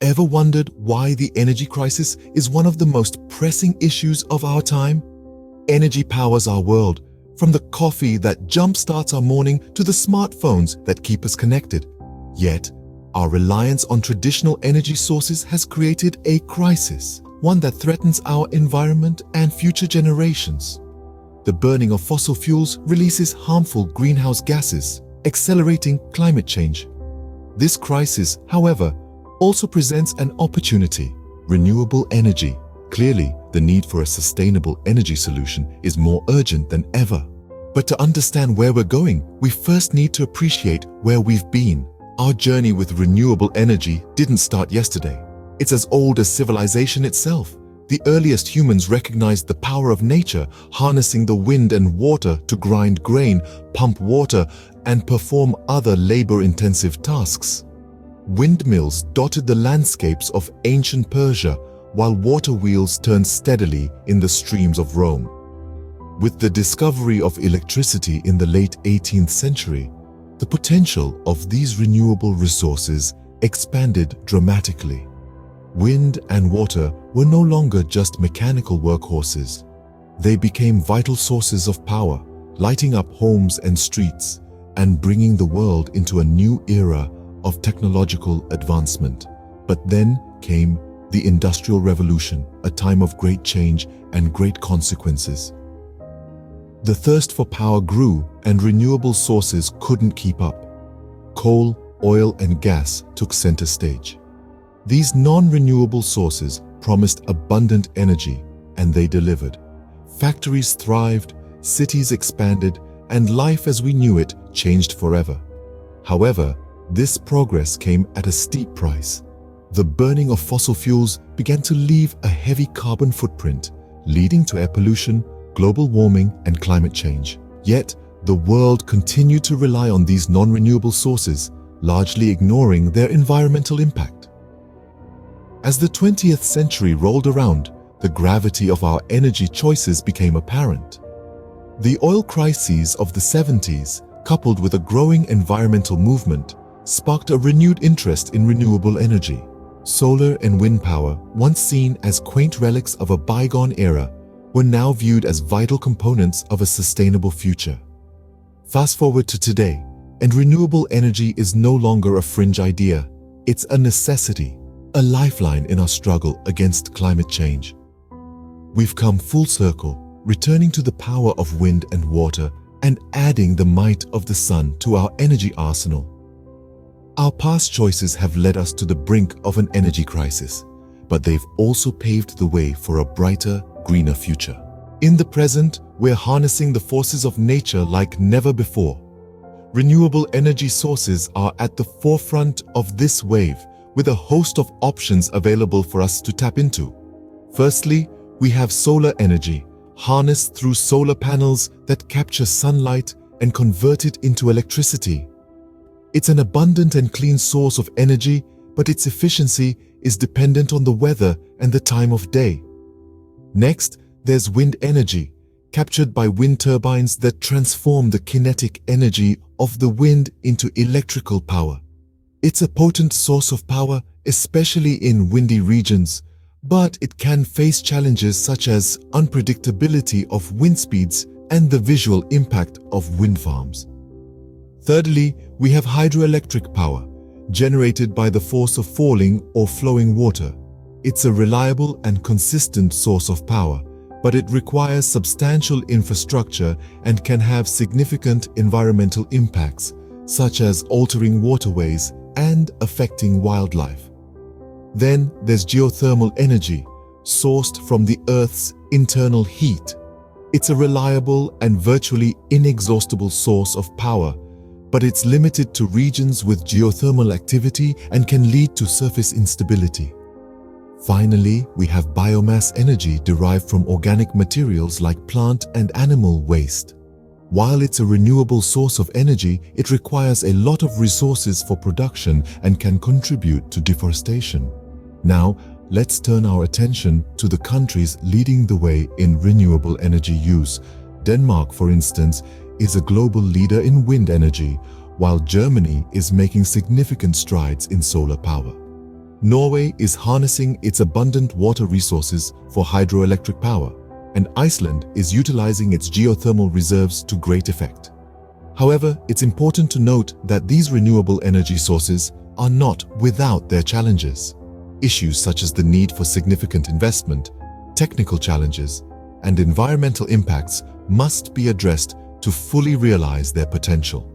Ever wondered why the energy crisis is one of the most pressing issues of our time? Energy powers our world, from the coffee that jumpstarts our morning to the smartphones that keep us connected. Yet, our reliance on traditional energy sources has created a crisis, one that threatens our environment and future generations. The burning of fossil fuels releases harmful greenhouse gases, accelerating climate change. This crisis, however, also presents an opportunity: renewable energy. Clearly, the need for a sustainable energy solution is more urgent than ever. But to understand where we're going, we first need to appreciate where we've been. Our journey with renewable energy didn't start yesterday. It's as old as civilization itself. The earliest humans recognized the power of nature, harnessing the wind and water to grind grain, pump water, and perform other labor-intensive tasks. Windmills dotted the landscapes of ancient Persia, while water wheels turned steadily in the streams of Rome. With the discovery of electricity in the late 18th century, the potential of these renewable resources expanded dramatically. Wind and water were no longer just mechanical workhorses. They became vital sources of power, lighting up homes and streets and bringing the world into a new era of technological advancement. But then came the Industrial Revolution, a time of great change and great consequences. The thirst for power grew, and renewable sources couldn't keep up. Coal, oil, and gas took center stage. These non-renewable sources promised abundant energy, and they delivered. Factories thrived, cities expanded, and life as we knew it changed forever. However, this progress came at a steep price. The burning of fossil fuels began to leave a heavy carbon footprint, leading to air pollution, global warming, and climate change. Yet, the world continued to rely on these non-renewable sources, largely ignoring their environmental impact. As the 20th century rolled around, the gravity of our energy choices became apparent. The oil crises of the 70s, coupled with a growing environmental movement, sparked a renewed interest in renewable energy. Solar and wind power, once seen as quaint relics of a bygone era, were now viewed as vital components of a sustainable future. Fast forward to today, and renewable energy is no longer a fringe idea. It's a necessity, a lifeline in our struggle against climate change. We've come full circle, returning to the power of wind and water and adding the might of the sun to our energy arsenal. Our past choices have led us to the brink of an energy crisis, but they've also paved the way for a brighter, greener future. In the present, we're harnessing the forces of nature like never before. Renewable energy sources are at the forefront of this wave, with a host of options available for us to tap into. Firstly, we have solar energy, harnessed through solar panels that capture sunlight and convert it into electricity. It's an abundant and clean source of energy, but its efficiency is dependent on the weather and the time of day. Next, there's wind energy, captured by wind turbines that transform the kinetic energy of the wind into electrical power. It's a potent source of power, especially in windy regions, but it can face challenges such as unpredictability of wind speeds and the visual impact of wind farms. Thirdly, we have hydroelectric power, generated by the force of falling or flowing water. It's a reliable and consistent source of power, but it requires substantial infrastructure and can have significant environmental impacts, such as altering waterways and affecting wildlife. Then there's geothermal energy, sourced from the Earth's internal heat. It's a reliable and virtually inexhaustible source of power, but it's limited to regions with geothermal activity and can lead to surface instability. Finally, we have biomass energy derived from organic materials like plant and animal waste. While it's a renewable source of energy, it requires a lot of resources for production and can contribute to deforestation. Now, let's turn our attention to the countries leading the way in renewable energy use. Denmark, for instance, is a global leader in wind energy, while Germany is making significant strides in solar power. Norway is harnessing its abundant water resources for hydroelectric power, and Iceland is utilizing its geothermal reserves to great effect. However, it's important to note that these renewable energy sources are not without their challenges. Issues such as the need for significant investment, technical challenges, and environmental impacts must be addressed to fully realize their potential.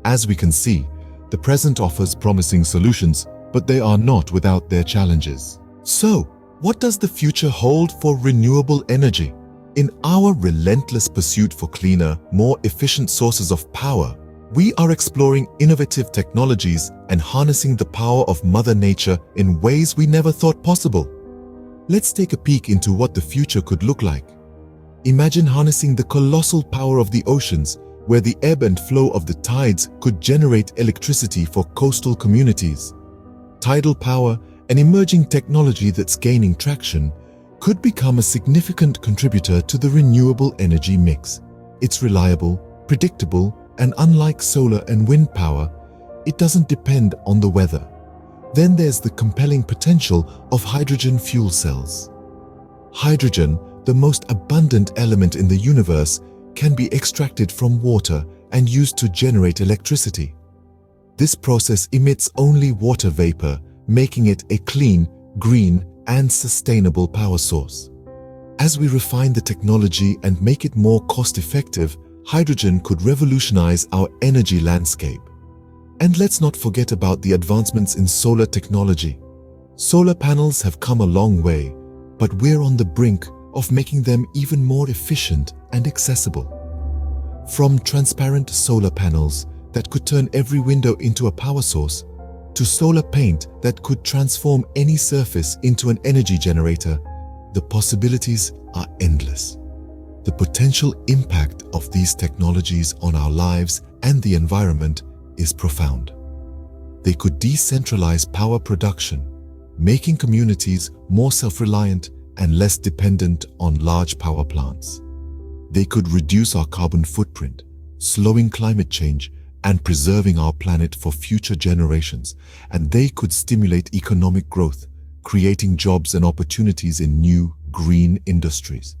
As we can see, the present offers promising solutions, but they are not without their challenges. So, what does the future hold for renewable energy? In our relentless pursuit for cleaner, more efficient sources of power, we are exploring innovative technologies and harnessing the power of Mother Nature in ways we never thought possible. Let's take a peek into what the future could look like. Imagine harnessing the colossal power of the oceans, where the ebb and flow of the tides could generate electricity for coastal communities. Tidal power, an emerging technology that's gaining traction, could become a significant contributor to the renewable energy mix. It's reliable, predictable, and unlike solar and wind power, it doesn't depend on the weather. Then there's the compelling potential of hydrogen fuel cells. Hydrogen, the most abundant element in the universe, can be extracted from water and used to generate electricity. This process emits only water vapor, making it a clean, green, and sustainable power source. As we refine the technology and make it more cost-effective, hydrogen could revolutionize our energy landscape. And let's not forget about the advancements in solar technology. Solar panels have come a long way, but we're on the brink of making them even more efficient and accessible. From transparent solar panels that could turn every window into a power source, to solar paint that could transform any surface into an energy generator, the possibilities are endless. The potential impact of these technologies on our lives and the environment is profound. They could decentralize power production, making communities more self-reliant and less dependent on large power plants. They could reduce our carbon footprint, slowing climate change and preserving our planet for future generations. And they could stimulate economic growth, creating jobs and opportunities in new, green industries.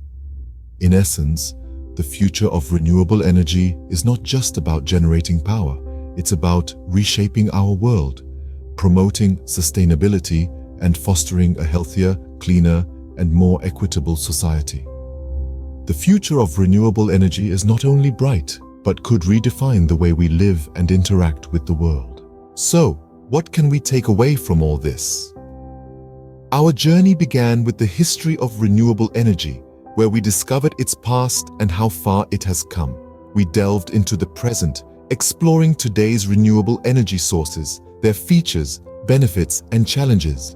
In essence, the future of renewable energy is not just about generating power. It's about reshaping our world, promoting sustainability, and fostering a healthier, cleaner, and more equitable society. The future of renewable energy is not only bright, but could redefine the way we live and interact with the world. So, what can we take away from all this? Our journey began with the history of renewable energy, where we discovered its past and how far it has come. We delved into the present, exploring today's renewable energy sources, their features, benefits, and challenges.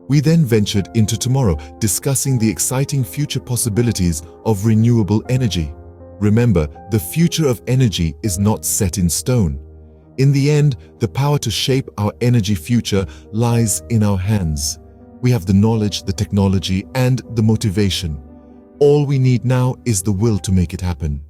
We then ventured into tomorrow, discussing the exciting future possibilities of renewable energy. Remember, the future of energy is not set in stone. In the end, the power to shape our energy future lies in our hands. We have the knowledge, the technology, and the motivation. All we need now is the will to make it happen.